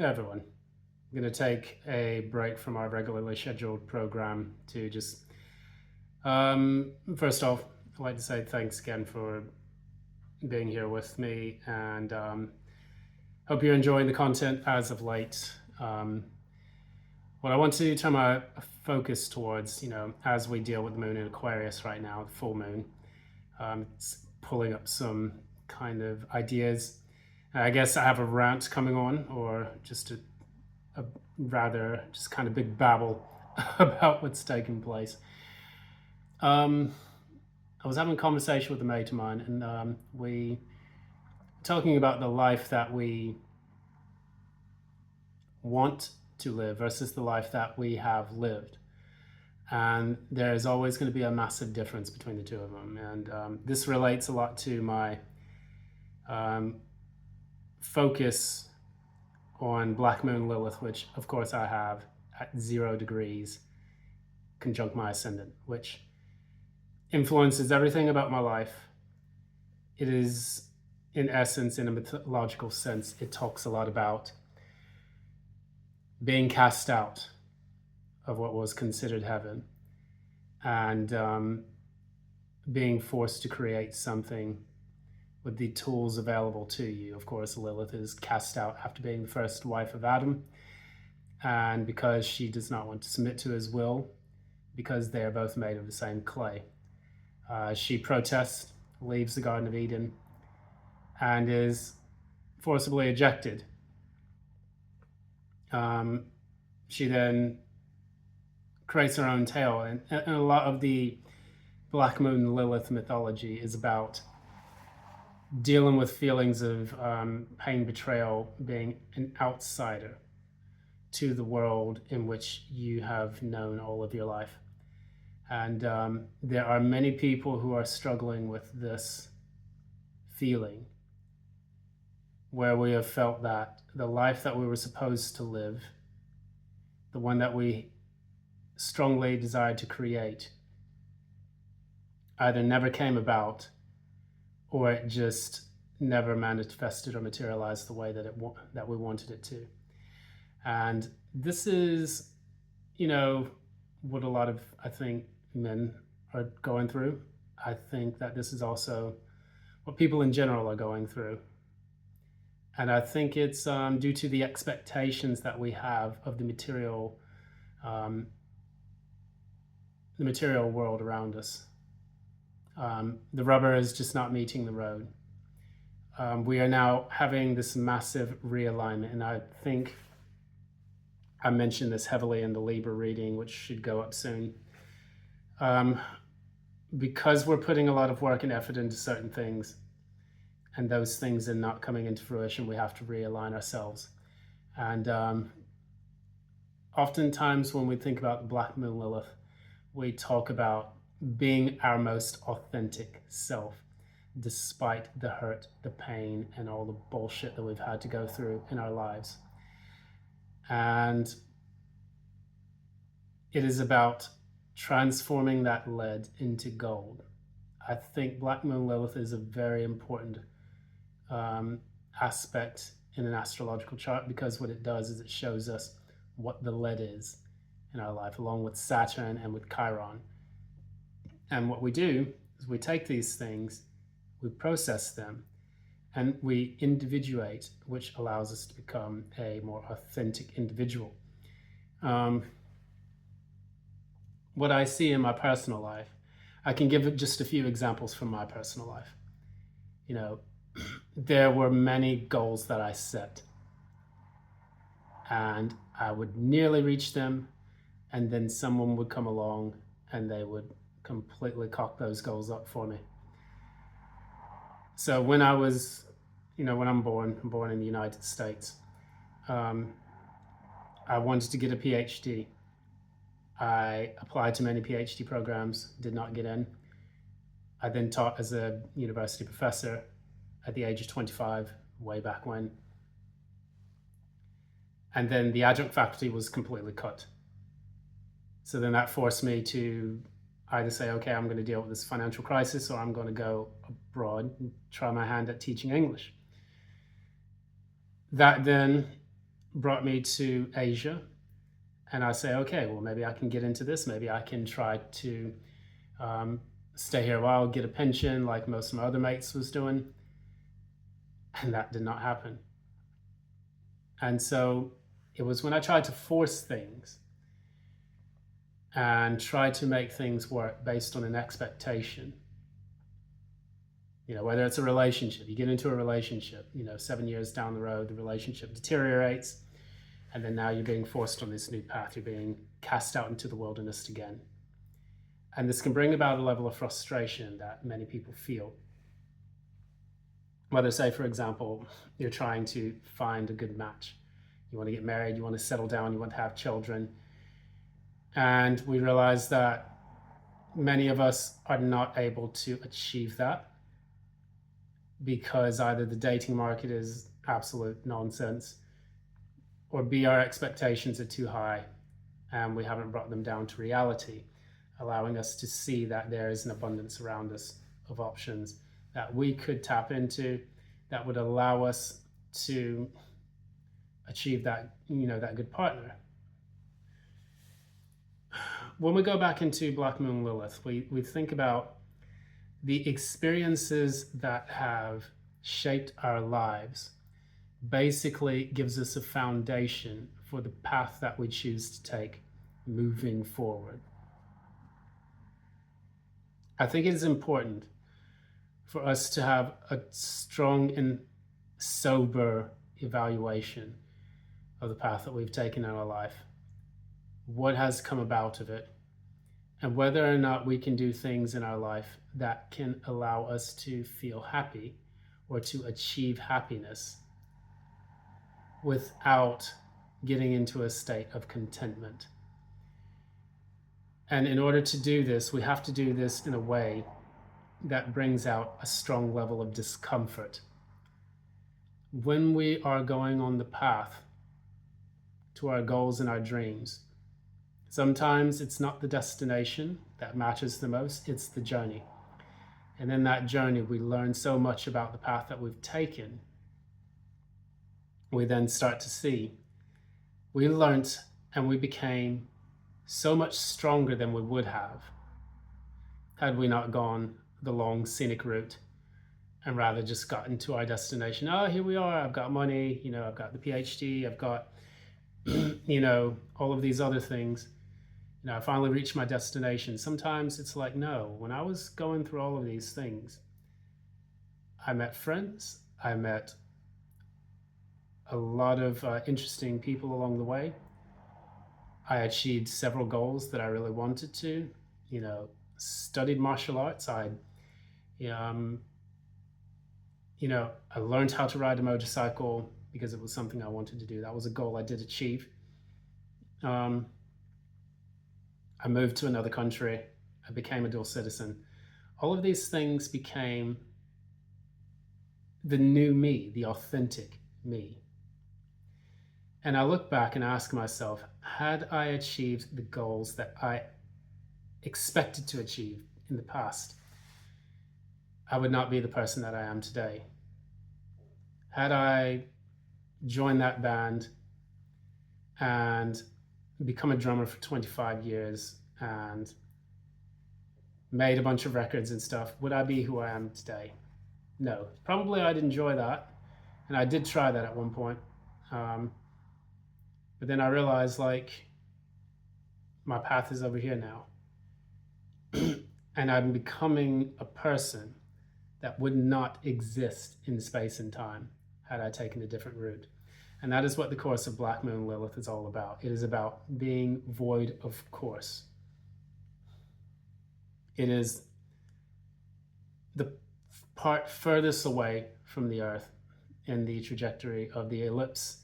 Hey everyone, I'm going to take a break from our regularly scheduled program to just, first off, I'd like to say thanks again for being here with me and hope you're enjoying the content as of late. What I want to turn my focus towards, as we deal with the moon in Aquarius right now, the full moon, it's pulling up some kind of ideas. I guess I have a rant coming on, or just a rather just kind of big babble about what's taking place. I was having a conversation with a mate of mine, and we talking about the life that we want to live versus the life that we have lived. And there is always going to be a massive difference between the two of them. And this relates a lot to my focus on Black Moon Lilith, which of course I have at 0 degrees conjunct my ascendant, which influences everything about my life. It is, in essence, in a mythological sense, it talks a lot about being cast out of what was considered heaven and being forced to create something with the tools available to you. Of course, Lilith is cast out after being the first wife of Adam, and because she does not want to submit to his will, because they are both made of the same clay. She protests, leaves the Garden of Eden, and is forcibly ejected. She then creates her own tale, and a lot of the Black Moon Lilith mythology is about dealing with feelings of pain, betrayal, being an outsider to the world in which you have known all of your life. And there are many people who are struggling with this feeling, where we have felt that the life that we were supposed to live, the one that we strongly desired to create, either never came about or it just never manifested or materialized the way that we wanted it to. And this is, what a lot of, I think, men are going through. I think that this is also what people in general are going through. And I think it's due to the expectations that we have of the material world around us. The rubber is just not meeting the road. We are now having this massive realignment, and I think I mentioned this heavily in the Libra reading, which should go up soon. Because we're putting a lot of work and effort into certain things, and those things are not coming into fruition, we have to realign ourselves. And oftentimes when we think about the Black Moon Lilith, we talk about being our most authentic self, despite the hurt, the pain, and all the bullshit that we've had to go through in our lives. And it is about transforming that lead into gold. I think Black Moon Lilith is a very important aspect in an astrological chart, because what it does is it shows us what the lead is in our life, along with Saturn and with Chiron. And what we do is we take these things, we process them, and we individuate, which allows us to become a more authentic individual. What I see in my personal life, I can give just a few examples from my personal life. There were many goals that I set, and I would nearly reach them, and then someone would come along and they would completely cock those goals up for me. So when I'm born in the United States, I wanted to get a PhD. I applied to many PhD programs, did not get in. I then taught as a university professor at the age of 25, way back when. And then the adjunct faculty was completely cut. So then that forced me to either say, okay, I'm going to deal with this financial crisis, or I'm going to go abroad and try my hand at teaching English. That then brought me to Asia. And I say, okay, well, maybe I can get into this. Maybe I can try to stay here a while, get a pension like most of my other mates was doing. And that did not happen. And so it was when I tried to force things and try to make things work based on an expectation. You know, whether it's a relationship, you get into a relationship, 7 years down the road, the relationship deteriorates. And then now you're being forced on this new path. You're being cast out into the wilderness again. And this can bring about a level of frustration that many people feel. Whether, say, for example, you're trying to find a good match. You want to get married, you want to settle down, you want to have children. And we realize that many of us are not able to achieve that because either the dating market is absolute nonsense, or B, our expectations are too high and we haven't brought them down to reality, allowing us to see that there is an abundance around us of options that we could tap into that would allow us to achieve that, that good partner. When we go back into Black Moon Lilith, we think about the experiences that have shaped our lives. Basically gives us a foundation for the path that we choose to take moving forward. I think it is important for us to have a strong and sober evaluation of the path that we've taken in our life, what has come about of it, and whether or not we can do things in our life that can allow us to feel happy or to achieve happiness without getting into a state of contentment. And in order to do this, we have to do this in a way that brings out a strong level of discomfort. When we are going on the path to our goals and our dreams, sometimes it's not the destination that matters the most, it's the journey. And in that journey, we learn so much about the path that we've taken. We then start to see, we learned and we became so much stronger than we would have had we not gone the long scenic route and rather just gotten to our destination. Oh, here we are, I've got money, I've got the PhD, I've got, all of these other things. I finally reached my destination. Sometimes it's like, no, when I was going through all of these things, I met friends, I met a lot of interesting people along the way. I achieved several goals that I really wanted to, studied martial arts. I learned how to ride a motorcycle because it was something I wanted to do. That was a goal I did achieve. I moved to another country. I became a dual citizen. All of these things became the new me, the authentic me. And I look back and ask myself, had I achieved the goals that I expected to achieve in the past, I would not be the person that I am today. Had I joined that band and become a drummer for 25 years and made a bunch of records and stuff, would I be who I am today? No. Probably I'd enjoy that. And I did try that at one point. But then I realized, my path is over here now. And I'm becoming a person that would not exist in space and time had I taken a different route. And that is what the course of Black Moon Lilith is all about. It is about being void of course. It is the part furthest away from the Earth in the trajectory of the ellipse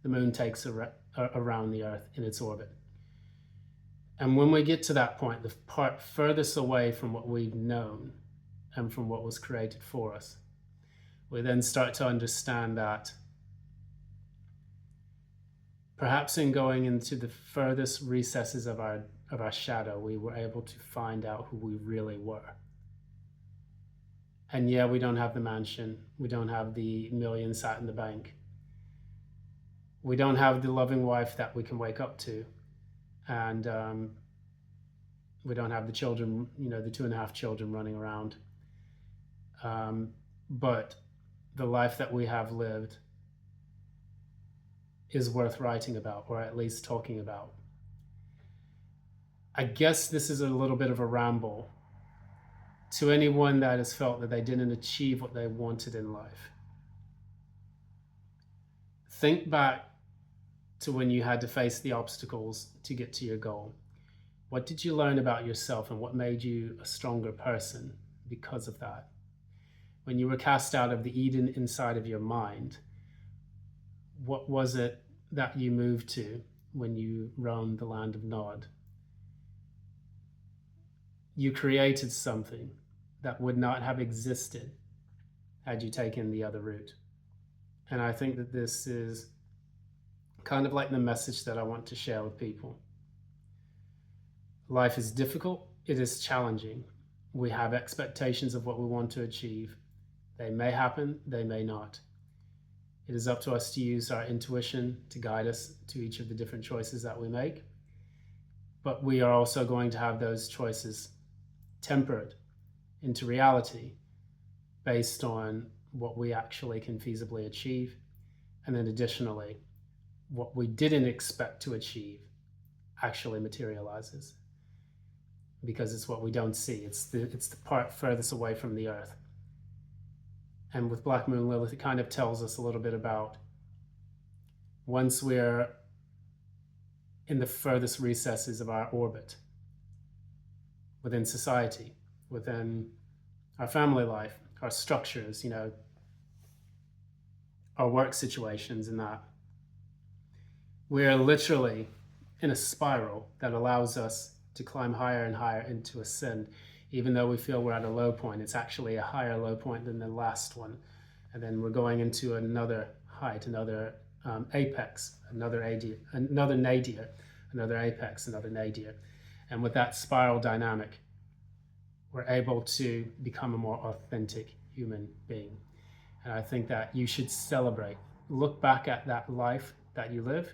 the moon takes around the Earth in its orbit. And when we get to that point, the part furthest away from what we've known and from what was created for us, we then start to understand that perhaps in going into the furthest recesses of our shadow, we were able to find out who we really were. And yeah, we don't have the mansion, we don't have the million sat in the bank. We don't have the loving wife that we can wake up to, and we don't have the children, the 2.5 children running around. But the life that we have lived is worth writing about, or at least talking about. I guess this is a little bit of a ramble to anyone that has felt that they didn't achieve what they wanted in life. Think back to when you had to face the obstacles to get to your goal. What did you learn about yourself, and what made you a stronger person because of that? When you were cast out of the Eden inside of your mind, what was it that you moved to when you roamed the land of Nod? You created something that would not have existed had you taken the other route. And I think that this is kind of like the message that I want to share with people. Life is difficult. It is challenging. We have expectations of what we want to achieve. They may happen, they may not. It is up to us to use our intuition to guide us to each of the different choices that we make. But we are also going to have those choices tempered into reality based on what we actually can feasibly achieve. And then additionally, what we didn't expect to achieve actually materializes, because it's what we don't see. It's the part furthest away from the earth. And with Black Moon Lilith, it kind of tells us a little bit about once we're in the furthest recesses of our orbit, within society, within our family life, our structures, our work situations, and that we're literally in a spiral that allows us to climb higher and higher and to ascend. Even though we feel we're at a low point, it's actually a higher low point than the last one. And then we're going into another height, another apex, another nadir, another apex, another nadir. And with that spiral dynamic, we're able to become a more authentic human being. And I think that you should celebrate. Look back at that life that you live.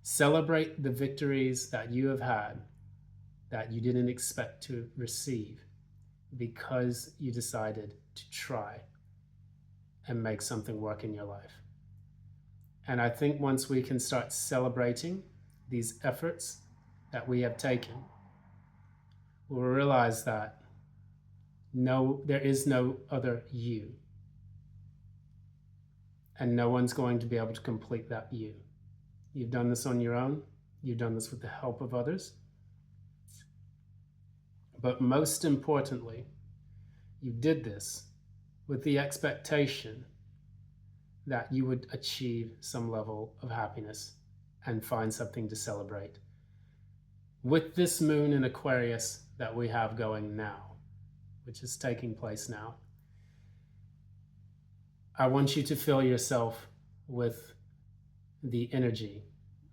Celebrate the victories that you have had that you didn't expect to receive, because you decided to try and make something work in your life. And I think once we can start celebrating these efforts that we have taken, we'll realize that there is no other you. And no one's going to be able to complete that you. You've done this on your own. You've done this with the help of others. But most importantly, you did this with the expectation that you would achieve some level of happiness and find something to celebrate. With this moon in Aquarius that we have going now, which is taking place now, I want you to fill yourself with the energy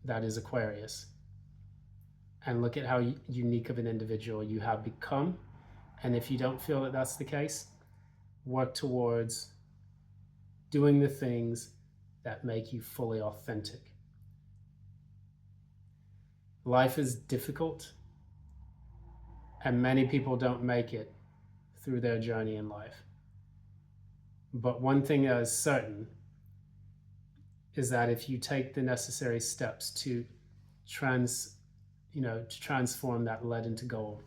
that is Aquarius, and look at how unique of an individual you have become. And if you don't feel that that's the case, work towards doing the things that make you fully authentic. Life is difficult, and many people don't make it through their journey in life. But one thing that is certain is that if you take the necessary steps to transform that lead into gold,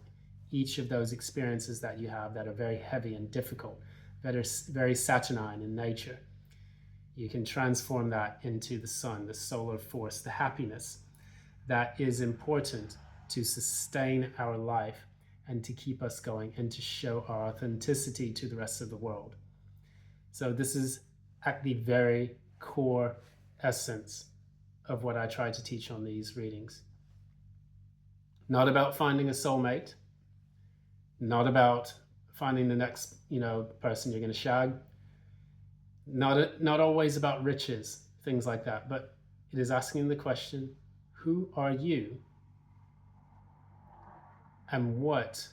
each of those experiences that you have that are very heavy and difficult, that are very saturnine in nature, you can transform that into the sun, the solar force, the happiness that is important to sustain our life and to keep us going and to show our authenticity to the rest of the world. So this is at the very core essence of what I try to teach on these readings. Not about finding a soulmate, not about finding the next, person you're going to shag, not always about riches, things like that, but it is asking the question, who are you? And what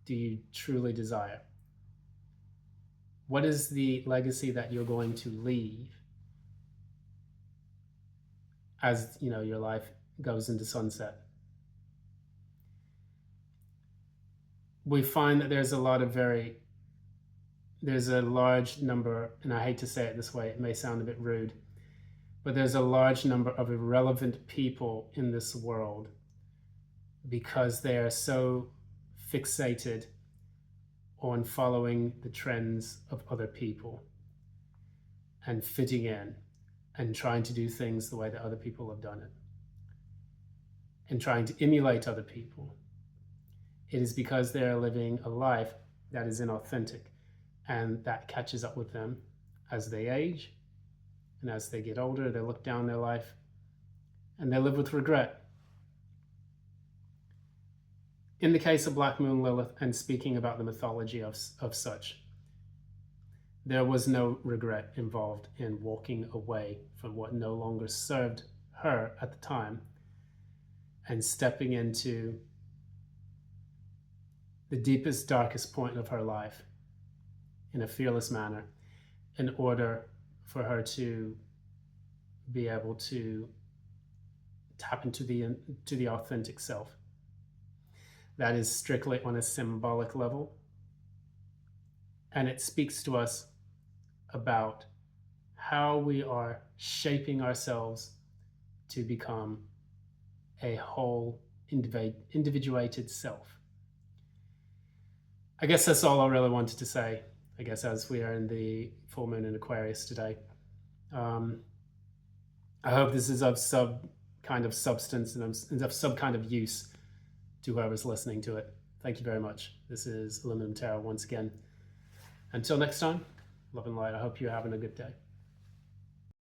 do you truly desire? What is the legacy that you're going to leave as your life goes into sunset. We find that there's a large number, and I hate to say it this way, it may sound a bit rude, but there's a large number of irrelevant people in this world because they are so fixated on following the trends of other people and fitting in and trying to do things the way that other people have done it and trying to emulate other people. It is because they are living a life that is inauthentic, and that catches up with them as they age, and as they get older, they look down their life and they live with regret. In the case of Black Moon Lilith, and speaking about the mythology of such, there was no regret involved in walking away from what no longer served her at the time and stepping into the deepest, darkest point of her life in a fearless manner in order for her to be able to tap into the authentic self. That is strictly on a symbolic level, and it speaks to us about how we are shaping ourselves to become a whole individuated self. I guess that's all I really wanted to say, I guess, as we are in the full moon in Aquarius today. I hope this is of some kind of substance and of some kind of use to whoever's listening to it. Thank you very much. This is Aluminum Tarot once again. Until next time, love and light. I hope you're having a good day.